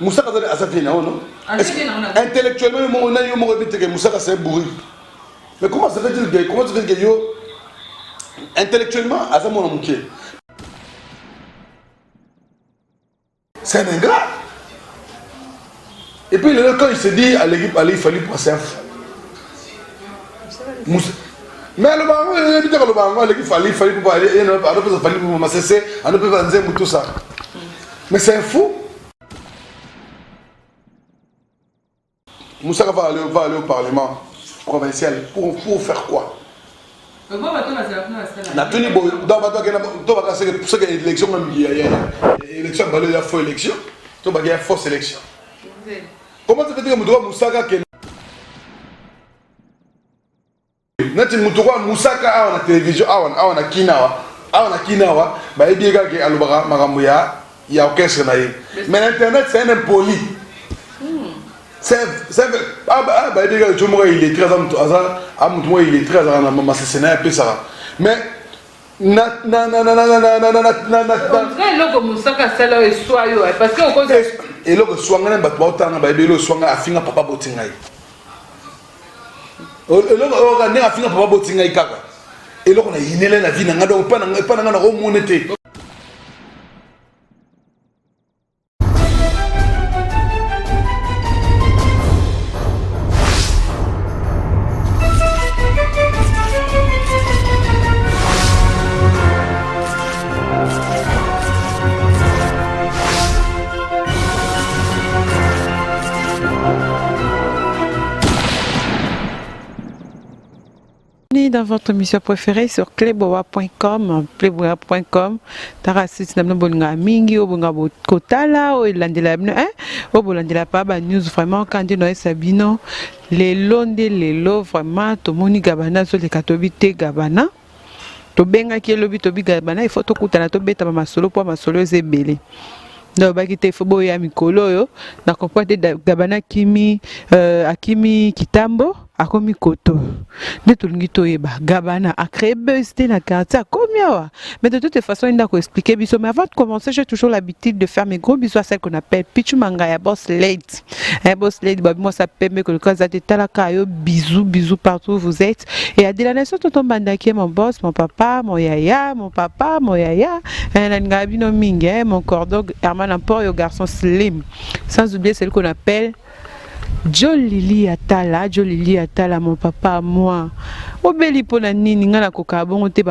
Moussa Kazali a sa fille, non? Intellectuellement, on a eu mon répété que Moussa c'est bourri. Mais comment ça fait-il que intellectuellement, à ça mon amouké? C'est un ingrat. Et puis quand il se dit à l'équipe, il fallait passer un fou. Mais le bango, il fallait pour aller, il fallait pour m'assesser, on ne peut pas dire tout ça. Mais c'est un fou. Moussa va aller au Parlement provincial pour faire quoi? Il y a fausse élection. Il y a fausse élection. Comment ça fait que Moussa Nati Moutoua Moussaka a la télévision, a na Kinawa, bah il dit que Alubara Maramouya, il y a aucun scénario. Mais l'internet c'est un impoli. C'est bah il dit que tout le monde il est très il est très maman c'est un peu ça. Mais Moussaka sala et soyo parce que au et le soin on bat autant bah il le soin a finga papa botingai. On a fini par botinga ikaka. Et là on a inélé la vie na ngado pas na monete. Dans votre émission préférée sur cleboa.com, cleboa.com, tarasis namna bolnga mingi obonga kotala o landela o bolandela pa ba news vraiment quand no sabino les londe vraiment to moni gabana so le katobite gabana to benga ki lobi to bi gabana il faut to kutana to beta ba masolo po masolo ezebele. Non, bah, qui te faut boya mikolo yo, na comprendre gabana kimi, akimi kitambo, akomi koto. Ne tout l'ngito eba gabana a créé buzz de la carte, combien. Mais de toute façon, il n'a qu'à expliquer biso. Mais avant de commencer, j'ai toujours l'habitude de faire mes gros bisous à celle qu'on appelle Pichu Mangaya Boss Lady. Un Boss Lady, bah moi ça permet que le cas de talakayo, bisous partout où vous êtes. Et à la nation tonton Bandaki, mon boss, mon papa, mon yaya, mon ngabino mingue, mon cordon. N'importe au garçon slim, sans oublier celle qu'on appelle Jolili Atala, mon papa, moi. Au beli pour la nini, n'a pas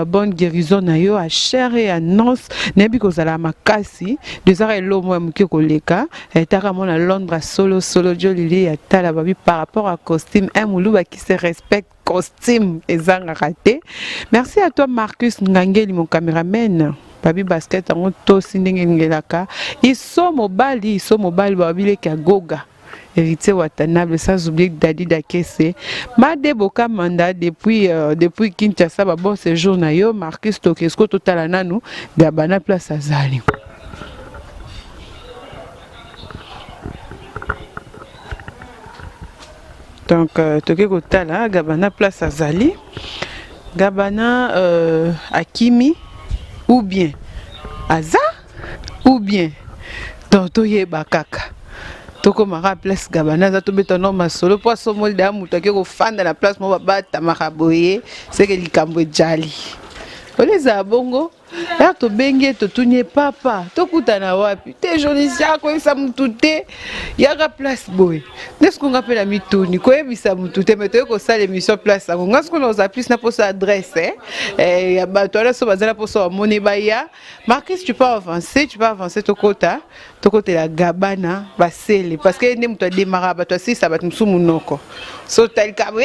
bonne guérison na yo à chair et à nonce, n'ebi ko zala makasi, deux arrêts l'eau moi muke koleka, et taramon à Londres solo Jolili Atala babi par rapport à costume, un moulou qui se respecte costume et zanga raté. Merci à toi Marcus Ngangeli mon caméraman. Babi basket en to sindengelaka iso mobali babi le kagoga héritier watanable sans oublier Dadi Dakese Madeboka Manda depuis Kinshasa ba bon séjour na yo Marcus Tokesko totala nanu gabana place azali. Donc Tokeko tala gabana place azali gabana Akimi ou bien Aza ou bien Tontoye Bakaka. Toko mara place gabana za to betono masolo poisson molde amuta ke ko fanda la place mo bata maraboye c'est que likambo jali. Oleza bongo ya to benge to tunye papa to kutana wapi te jonisia ko isa mutute ya ga place boy nesko ngapela mituni ko ebisa mutute meto ko sala émission place ngo ngasko no za plus na posa adresse ya bato ala so bazala posa moni baya Marcus tu peux avancer to kota la gabana basele parce que ne muto démarra bato si ça bat msumu noko so tel kabo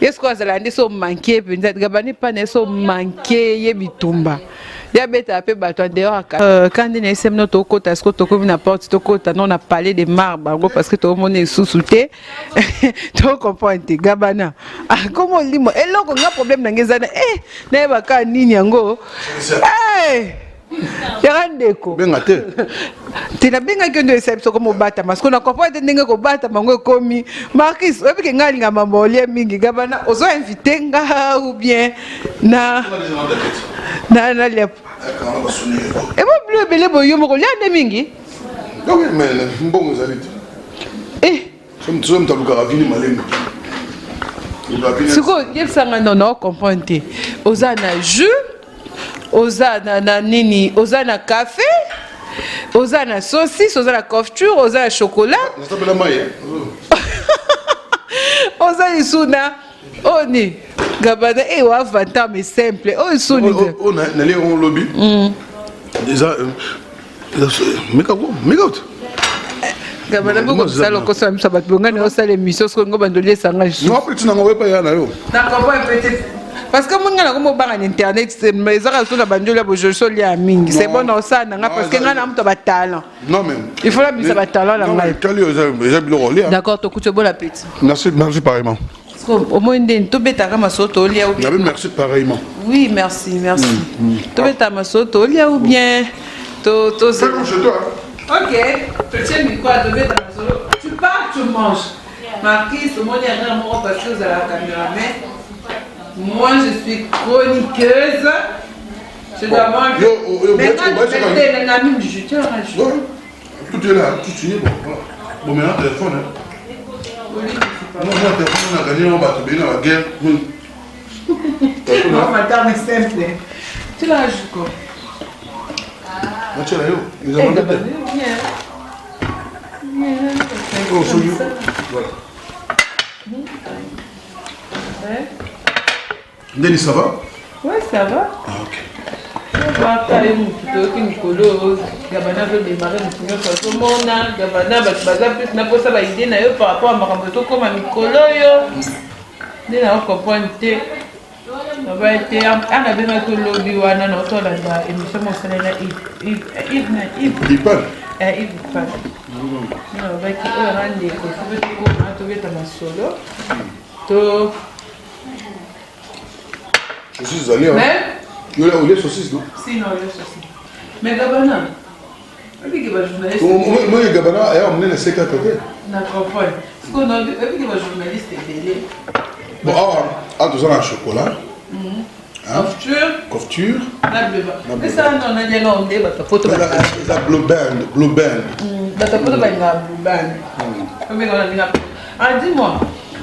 est-ce que ça l'a so manqué peut-être gabani pas ne so manqué yebitumba ya beta pe bato dehors quand on essaie notre côté est-ce que to comme na porte to côté non on a parlé de marbre parce que tout le monde est sous-souté to comprendre gabana comment limo eloko nga problème na ngezana na ba ka nini yango Yarandeko. Bengate. Tina benga kendo esepso comme bata parce qu'on a compris ndenge ko bata mango komi Marcus obi ke ngali ngamba molie mingi gabana ozo inviter nga ou bien na lep. E mo bleu belé boyo mo ko liande mingi. Non, mais bon, vous allez dire. Eh, Sommes à Lucaravini, Malem. ce que non, non, comprenez. Oza na jus, oza na nini, oza na café, oza na saucisse, oza na confiture, oza na chocolat. Ça s'appelle la maille. Oza isuna, oni, gabana, eh, wa vanta, mais simple. Oh, isuni. On a un lobby. Déjà, make out. Gabana, beaucoup de salons, comme ça, ça va te bonga, on sait les missions, ce qu'on va donner, ça va. Non, après, tu n'en vas pas y aller. D'accord, peut-être. Parce que moi, je suis en internet, mais je suis en mingi. C'est bon, on sait, parce que je suis talent. Non, mais. Il faut la mise à talent. D'accord, tu as bon appétit. Merci pareillement. Au moins, tu as Merci pareillement. Oui, merci. Tu as ou bien. C'est bon chez toi. Ok, petit micro à tomber dans le solo. Tu pars, tu manges. Marquis, au moins, il y a un moment parce que vous avez la caméraman. Moi, je suis chroniqueuse. Je dois manger. Maintenant, je vais un ami du jeu. Tu as rajouté. Tout est là, tout est bon. Bon, maintenant, téléphone. Non, mon téléphone, on a gagné, on va te bénir la guerre. Non, ma table est simple. Tu l'as rajouté quoi? Tu l'as eu. Ils ont demandé. Oh, celui. Voilà. Denis, ça va? Ouais, ça va. Ah, ok. Par rapport à ma comme à Mikolo, on va être un abîme à tout lobby ou un autre là, et nous sommes au salaire Yves. Il parle. Yves parle. On va être un des côtés de ma solo. Saucisse, allez. Il y a les saucisses, non? Si, non, les saucisses. Mais Gabana, moi, Gabana, elle a emmené les secs à côté. D'accord, parce qu'on a vu que les journalistes étaient belés. Bon, tout ça dans le chocolat. Couture. Mais ça, on a dit non, on dit, bah, ta photo. La blue band. Bah, ta photo, bah, il y a blue band. Ah, dis-moi.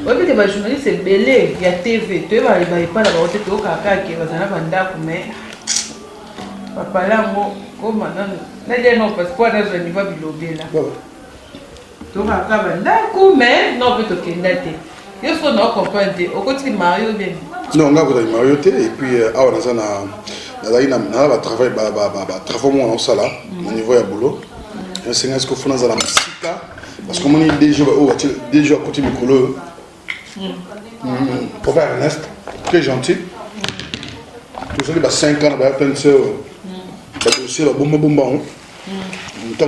Oui, mais les journalistes, c'est belé, il y a TV, tu vas aller pas là-bas, tu vas caca qui va s'en aller mais papa là, moi, comment non, parce que quoi, dans un niveau bilobé là. Tu vas caca, mais non, peut-être qu'il y a des. Il faut qu'on comprenne, au côté de Mario, bien. Non, on a Mario, et puis, on a travaillé, on ça là, au niveau de boulot. C'est ce qu'on fait dans la musique, parce qu'on a déjà à côté du boulot. Papa Ernest, très gentil. Tout ça, il a 5 ans, il a plein de soeurs. Il a aussi le bon. Tant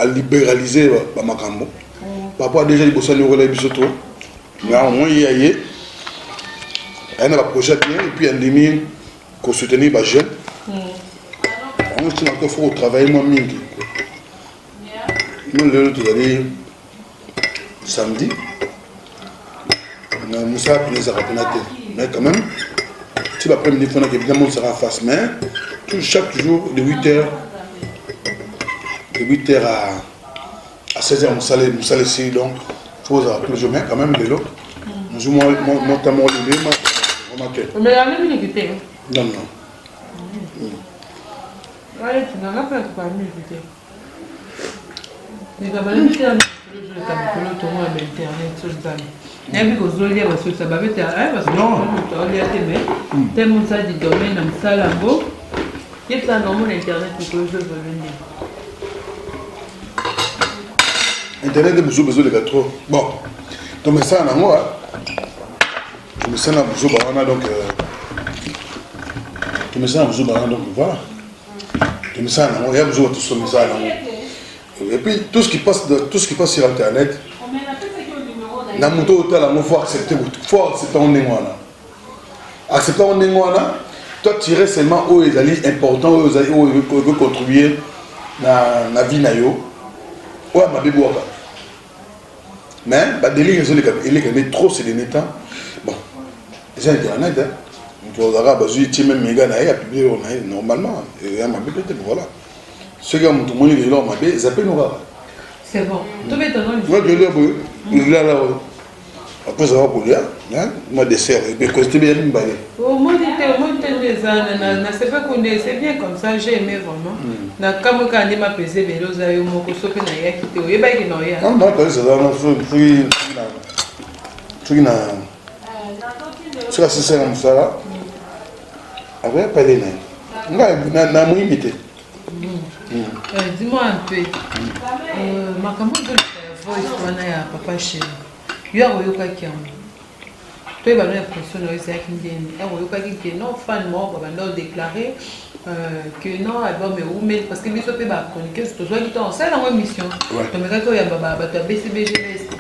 à libéraliser ma cambo. Papa a déjà dit que ça nous relève bisoto. Mais au moins, il y a eu un projet bien et puis un demi qu'on soutenait les jeunes. On s'est encore fait au travail, moi, mingi. Nous, le samedi, on a Moussa qui nous a rappelé. Mais quand même, si l'après-midi, évidemment, on sera en face, mais chaque jour, de 8h à 16h, on s'allait ici, donc il faut appeler le mais quand même, de l'eau. Nous avons notamment le lait, remarqué. Mais la même équité. Non. Oui, tu n'en as pas de famille équité. Mais quand même, tu as un peu de internet sur le temps. Il y a vu que Zolia va sur sa bavette parce que tu as mais tellement ça dit domaine dans ça là beau. Il y a un normal internet pour que je veux venir. Internet est besoin de trop. Bon, donc ça en a moi. Mais ça n'a besoin donc. Mais ça n'a besoin donc voilà. Mais ça en a moi. Il y a besoin de tout ça en a moi. Et puis tout ce qui passe sur internet. Na moto hôtel il faut accepter on est moi accepter on est moi toi tirer seulement où ils allaient important où ils veut contribuer na vie na yo ouais ma bébé mais bah délire il est trop c'est des neta bon c'est internet tu as besoin de même méga na publier normalement et ma bibliothèque voilà ce gars tout le monde est là ma bé ça peut nous voir c'est bon tout est dans moi je dis là après ça va pour lui hein moi dessert et que c'était bien balé au moins des années na c'est pas qu'on est c'est bien comme ça j'ai aimé vraiment na comme quand il m'a pesé vélo ça yo moko sope na ya kité o yeba ki no ya non ça dans ça c'est ça là avec pas les nains na moi imité dis-moi un peu ma comment de voice wana ya papa chéri yo akoyoka kiango to eba na impression na ezaki ndeni akoyoka ki non fan moko banda déclarer que non album ou mais parce que biso pe ba chroniqueur to soit qui en salle en émission to me ka ya baba ba to BCBG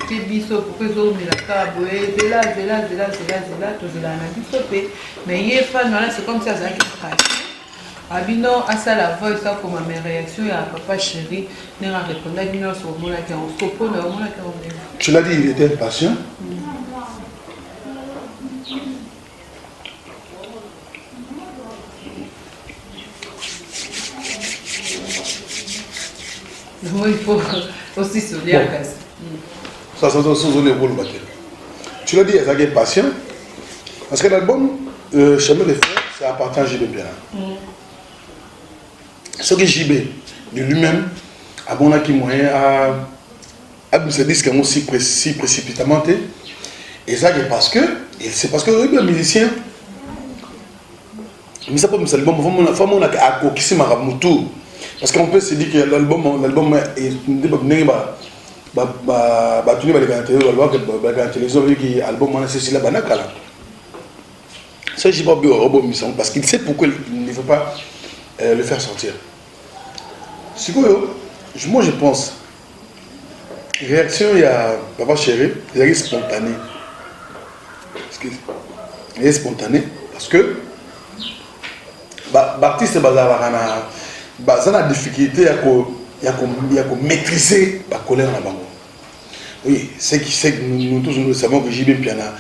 pe biso pour que zo mi la cabo et de là to je la na biso pe mais yé fan là c'est comme ça ça qui crache abino asa la voix ça comme mes réactions à papa chéri ne a répondu abino sur mon là qui en sopo na mon là qui en tu l'as dit il était impatient il faut aussi se lire à casse. Ça les rôles battus. Tu l'as dit, il est patient. Parce que l'album, Chemin de Fer, ça appartient à JB Piana. Ce que JB, de lui-même, a bon qui moyen à se disque aussi précipitamment. Et ça, c'est parce que le musicien, mais ça peut me l'album, il faut que je me parce qu'on peut se dire que l'album est parce qu'il sait pourquoi il ne veut pas le faire sortir. Moi je pense, réaction il y a Papa Chéri, il est spontané. Il est spontané parce que Baptiste Bazarana. Ça a la difficulté à maîtriser la colère dans bango. Oui, c'est que nous tous nous savons que JB Piana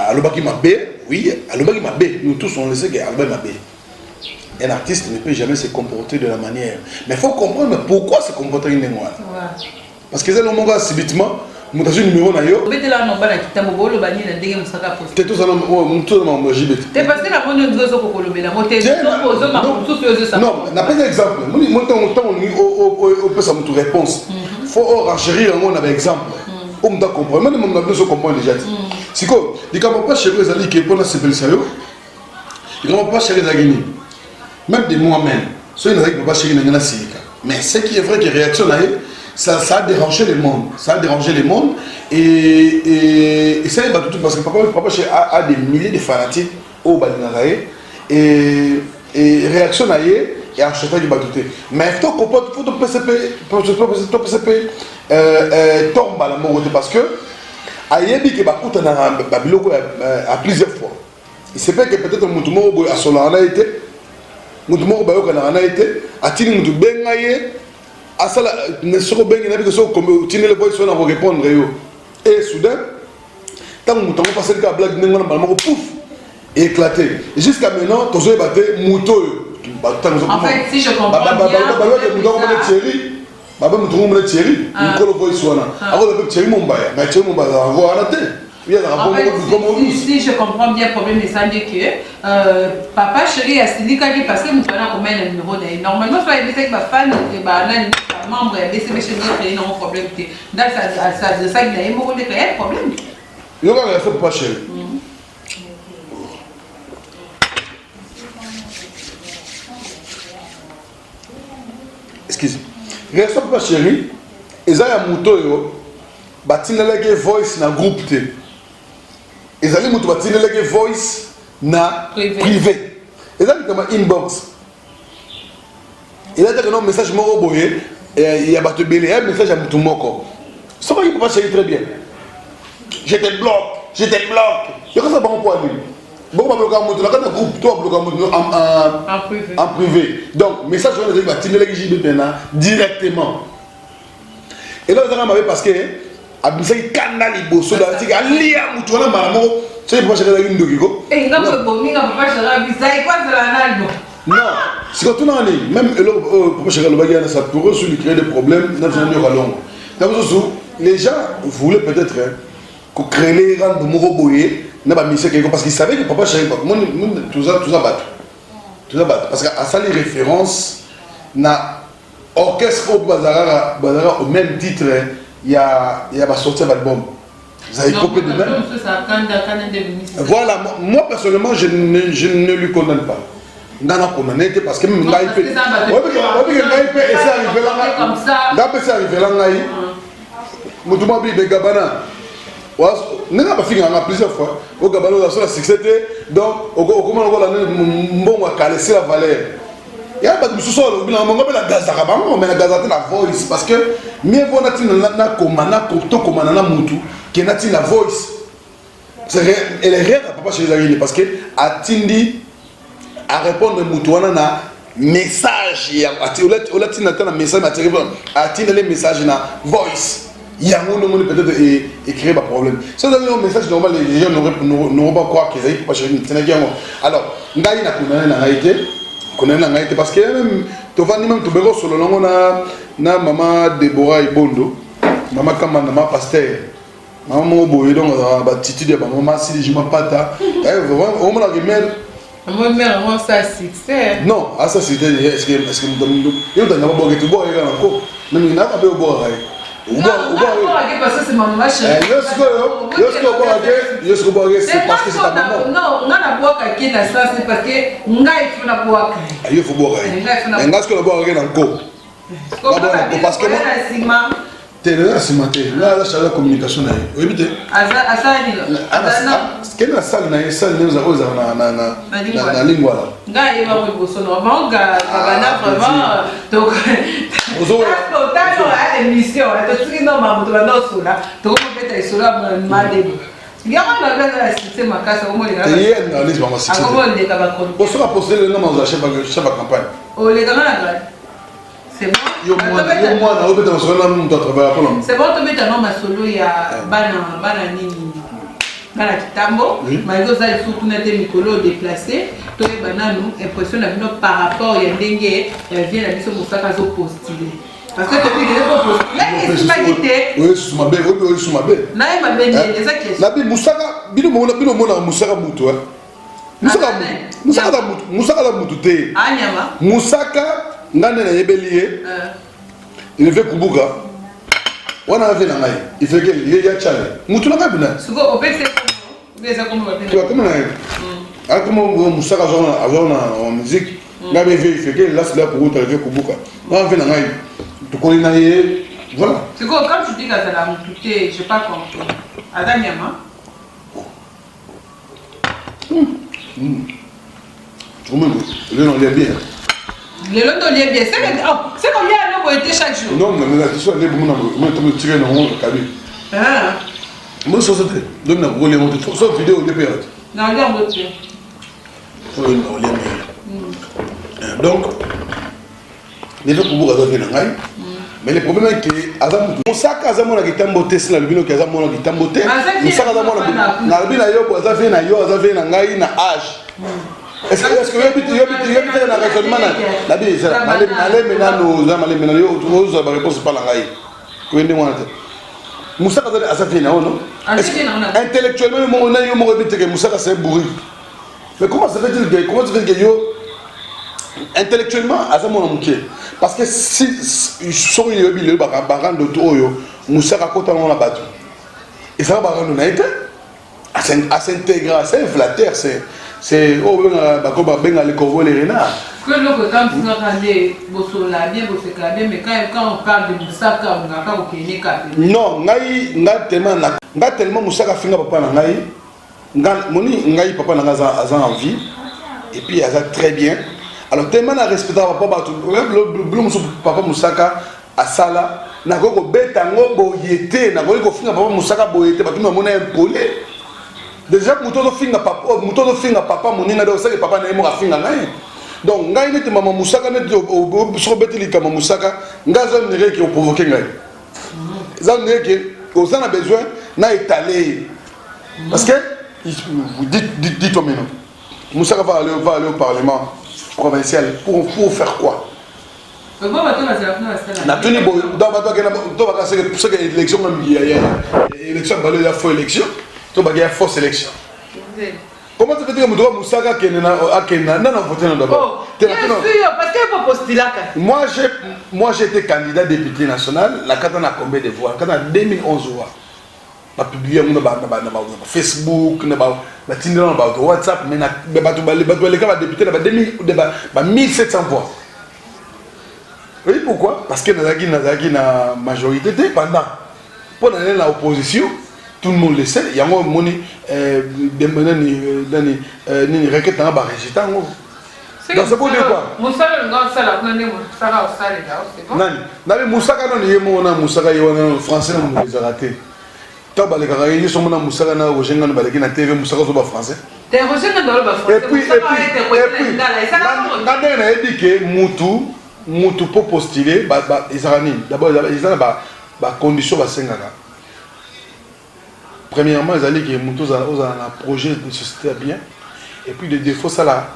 Aloba qui m'a bé, oui, Aloba qui m'a bé, nous tous on le sait que Aloba m'a bé. Un artiste ne peut jamais se comporter de la manière. Mais il faut comprendre pourquoi se comporter une noire. Parce que c'est le moment subitement, nous avons un numéro nayo. Vous êtes là non bala kita mobolo bani na ndenge musaka poste. T'es tous allons tout dans JB. T'es passé la bonne chose au kolobela. Moté poser ma tout sur ça. Non, n'a pas d'exemple. Moi on peut ça me réponse. Faut renchérir on avait exemple. On doit comprendre. Même on a besoin de comprendre déjà. C'est quoi? Dis comment pas chéri les alliés qui pour la CPL sayo. Dis comment pas chéri les Guinée. Même de moi-même. Soit il n'a pas chéri n'engana sika. Mais ce qui est vrai que réaction là ça a dérangé le monde. Ça a dérangé le monde et ça est battu parce que papa a des milliers de fanatiques au Balinarae et réaction là et acheter du batouté. Mais il faut comprendre, il faut te PCP tombe à la mort parce que ayebi que bakuta na babiloko à plusieurs fois. Il se fait que peut-être mutumo a solana été mutumo bayoka na été atini mutu bengaye asala ne soko bengi na biko comme tini le boy so na répondre yo et soudain tant mutumo passer ka blague nengo na balmoko pouf éclaté jusqu'à maintenant tozo batté muto en fait si je comprends bien Baba mutumo mona Thierry Nicolo voice wana ako le Thierry Mombaya mais Thierry Mombaya va la tête. En fait, si je comprends bien le problème de ça, c'est que papa chéri a dit parce que nous avons combien de numéros d'ailleurs. Normalement, soit il dit que ma fan est membre de BCB chez nous, il y a un problème. Dans ça, il y a un problème. Il y a un papa chéri. Excusez. Il y a un papa chéri, et ça, il y a un mouton, il y a un voice dans le groupe. Ils allaient me dire que voice na privé. Ils allaient comme inbox. Il a dit que non message moro boye il y a battu belé un message à mutu moko. Ça va il peut pas chérir très bien. Je te bloque. Je sais pas pourquoi lui. Bon pas bloquer mutu là quand groupe toi bloquer mutu en privé. Donc message on dit battu belé que JB Piana directement. Et là ça m'a parce que abisai kanda liboso da tika lia mutu wana maramo c'est pas chérie la ndokiko et nga bomi nga papa chérie bizai quoi de la naldo non c'est quand on a même papa chérie le bagage ça pourrait se lui créer des problèmes dans un lieu long les gens voulaient peut-être créer les rangs de Moroboye parce qu'ils savaient que papa chérie tout ça battu parce qu'à ça les références na orchestre au bazara au même titre il y a sorti l'album. Vous avez copié de même. Voilà, moi personnellement je ne lui condamne pas. Nana condamné parce que même là il peut. C'est arrivé là. Moutouma bi de Gabana. N'a pas fini plusieurs fois. Au Gabana on a sur succès donc au comment on va la bon à caler la valeur. Il y a pas de souci on va la gaz on met la gaz la voice parce que mieux vaut na komana to komana na mutu que na la voice. Elle est réelle papa chez les parce que atindi à répondre mutu na message ya on a message atindi les messages na voice. Il y a un peut-être écrire un problème. Si vous avez un message normal, les gens n'auront pas croire qu'ils n'ont pas chez nous. Alors, nous avons parce que tu vas même te faire sur le long na maman Déborah Ibondo, maman Kamana, maman Pasteur, maman Boye donc attitude maman si je m'appata. On m'a remis. Moi mère moi ça succès. Non, ça c'était est-ce que il y a pas beaucoup de bois encore. Même il n'a pas beaucoup bois. Parce que c'est maman chérie. C'est parce que c'est ta maman. Non, on a boire qui na ça c'est parce que nga il faut na boire. Il faut boire. Et nga ce que la boire encore. Parce que moi télé cimenté. Là la communication là. Oui bité. Asa ni là. Quelle la salle na salle nous avons na lingua là. Nga il va au bosso normalement ga bana vraiment donc à l'émission, tu sais non maman tu vas dans cela, tu vas peut-être cela malade. Il y a un peu de c'est ma casse au moins les gars. Il y a un analyse maman c'est. Comment les gars va on sera posté le nom dans chef campagne. Oh les gars là. C'est bon. Yo moi na obeta na sona mu to travailler pour l'homme. C'est bon tu mets non ma solo ya bana nini. Dans la Kitambo, malgré ça, il faut tout nettoyer micro déplacé. Tout les bananes impression par rapport à Yandenge, elle vient la mission pour ça qu'elle postulé. Parce que depuis que j'ai postulé, mais c'est pas quitté. Oui, c'est ma belle, oui, c'est ma belle. Non, il m'a bien dit ça qui est. La bi Moussaka, bilo mona Moussaka mutu. Moussaka la mutu te. Ah nyama. Moussaka ngane na yebelie. Il fait kubuka. Wana avait na ngai. Il fait que il y a chale. Mutu na ngabina. Suko opese comment tu vois comment ah comment Moussaka avoir en musique. Ngabe fait que là c'est là pour travailler kubuka. Wana fait na ngai. Tu connais na ye. Voilà. C'est quoi quand tu dis que ça la mutu, j'ai pas compris. Adam nyama. Le nom est bien. Le nom est bien. C'est combien on a été chaque jour? Non, mais la question est bonne. Moi, je me tire dans mon cabine. Ah. Moi, je suis sorti. Donc, on a volé mon téléphone. Sauf vidéo de période. Non, il y a un autre. Oui, on l'a mis. Donc, les gens pour vous, ils ont fait mais le problème est que Moussaka Azamona qui tamboté c'est la lubino qui Azamona qui tamboté Moussaka Azamona na lubina yo kwa zafe na yo zafe na ngai na âge est-ce que yo na raisonnement na bi ça allez maintenant nous allons maintenant yo vous avez réponse pas la ngai ko ndé mona Moussaka Azafé na ono intellectuellement on a yo mo répéter que Moussaka c'est bourri mais comment ça veut dire que yo intellectuellement Azamona muké parce que si sont une le baran de toyo Moussaka kota on la battu et ça baran on a été à s'intégrer c'est flatteur c'est oh bakoba benga les corbeaux les renards que le quand tu regardez bosola bien boseka bien mais quand on parle de Moussaka on n'a pas aucune carte non ngai tellement Moussaka finga papa na ngai ngai papa na ngaza en vie et puis ça très bien. Alors tellement na respecter papa papa Moussaka à sala na ko beta ngo boyete na ko finga papa Moussaka boyete ba tuma mona impolé déjà muto finga papa moninga do saka papa na mo finga ngai donc ngai net mama Moussaka net so beteli kama Moussaka ngaza nere qui provoquer ngai za nere qui aux a besoin na étaler parce que vous dites-moi maintenant. Moussaka va aller au Parlement provincial pour faire quoi? Dans l'élection, il y a élection, il y a fausse élection, il y a fausse élection. Comment tu peux dire que Moussaka a voté d'abord? Parce qu'il faut postuler. Moi, j'étais candidat député national, la carte a combien de voix? La carte a 2011 voix. Je vais publier sur Facebook, sur WhatsApp, mais les députés ont 1700 voix. Vous voyez pourquoi? Parce que nous avons une majorité pendant. Pour aller dans l'opposition, tout le monde le sait, il y a un requête dans le résultat. Donc c'est pour dire quoi? Moussaka français, nous les raté. Tant que les Caraïbes sont dans Moussaka, na TV Moussaka sont pas français. Et puis, dit que Moutou pour postuler, d'abord ils ont des conditions à Sengara. Premièrement, ils ont dit que Moutou a un projet de société bien. Et puis le défaut, ça là,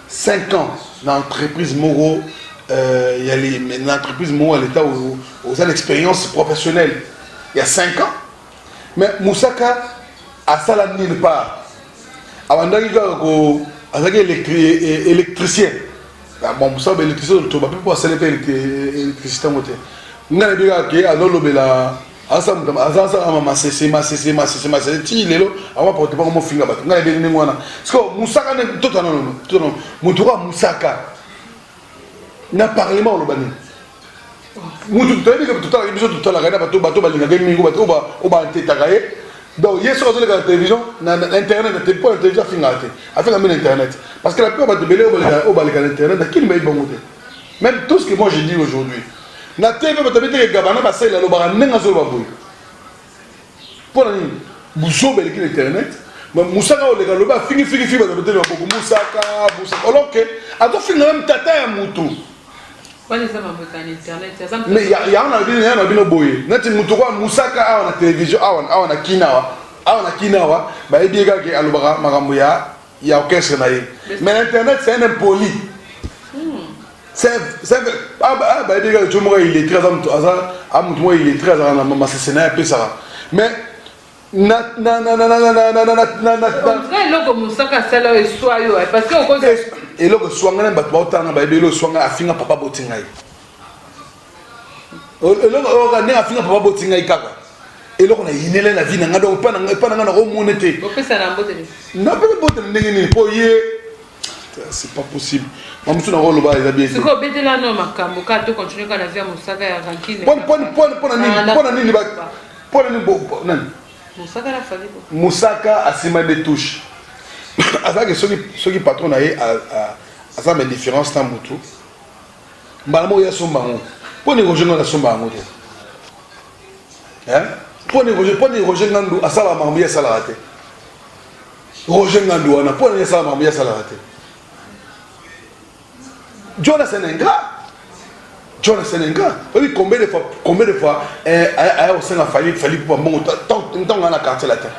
5 ans dans l'entreprise Moro, il y a l'entreprise Moro à l'état où ils ont l'expérience professionnelle. Il y a 5 ans. Mais Moussaka a ça là nulle part. Avant d'aller électricien. Bon, Moussaka électricien, tu vas pas passer l'électricité. On a dit que alors le bela, ensemble, donc, hier soir, sur la télévision, l'internet n'était pas la télévision finale. Avec la même internet. Parce que la plupart de Bélé, au l'internet, qui ne m'a pas monté. Même tout ce que moi j'ai dit aujourd'hui. La TV, tu as dit que Gabana, c'est la lobara, n'est pas sur la bouille. Pour la nuit, Bousso, l'internet. Mais Moussaka, les gars, le bas, fini, Moussaka. Alors que, à toi, finalement, même tata à Moutou. Mais il y a un boy. Nati Moutoua Moussaka à la télévision, à la Kinawa, bah il y a des alubara maramouya, il y a aucun scénario. Mais l'internet c'est un impoli. C'est bah il y a tout le monde il est très à Moutoua il est très à ma scénario peu ça. Mais et là, le soin, on a fait papa botinga. Et là, on a fait papa botinga. Et là, on a inné la vie. On a pas remonté. Non, c'est pas possible. C'est quoi, bête là, non, ma camboka, tu continues à la vie à Moussaka et à Rankine. Moussaka a sima de touche. Avec ceux qui patronent à ça mes différences dans Moutou. Malamo ya son bango. Pour les rejoindre la son bango. Hein? Pour les rejoindre à ça la mambia salarate. Rejoindre on a pour les ça la mambia salarate. Jonas Senenga. Oui, combien de fois au sein a fallu pour bon tant dans la quartier la terre.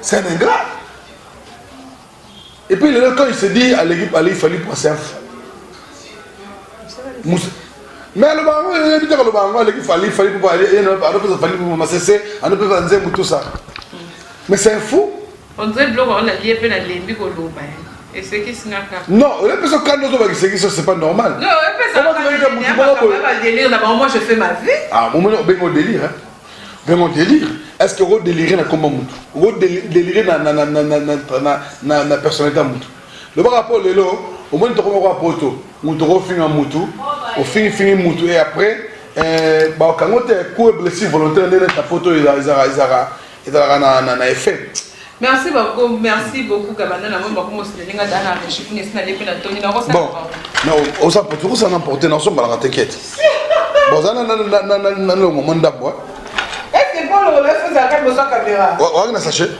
C'est un ingrat. Et puis quand il se dit à l'équipe il fallait passer un fou. Mais le bango, il dit que le bango, il fallait pour aller, il fallait pour m'assesser, on ne peut pas dire tout ça. Mais c'est un fou. On dirait que on a lié à l'embik au loup. Et c'est qui n'a pas. Non, les personnes quand nous avons c'est pas normal. Non, moi je fais ma vie. Ah, moi ben au délire hein. Ben au délire. Est-ce que vous délirez dans comment Moutou? Vous délirez dans la personnalité Moutou. Le rapport le lot, au moins tu vas poto. Moutou finit en Moutou, au fini Moutou et après bah quand tu es coup blessé volontaire dans ta photo ils a effet. Merci beaucoup, Gabana. Bon, non, on s'en peut toujours s'en emporter dans son balade, t'inquiète. Bon, ça n'a le moment d'abord. Est-ce que pour le relais, vous avez besoin de caméra? On a sachet. Non,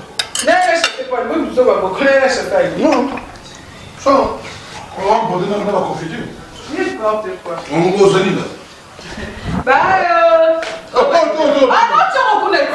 je ne sais pas, vous avez beaucoup de choses. Non, ça, on va emporter dans la confiture. N'importe quoi. On va aux amis là. Bye. Ah non, tu reconnais.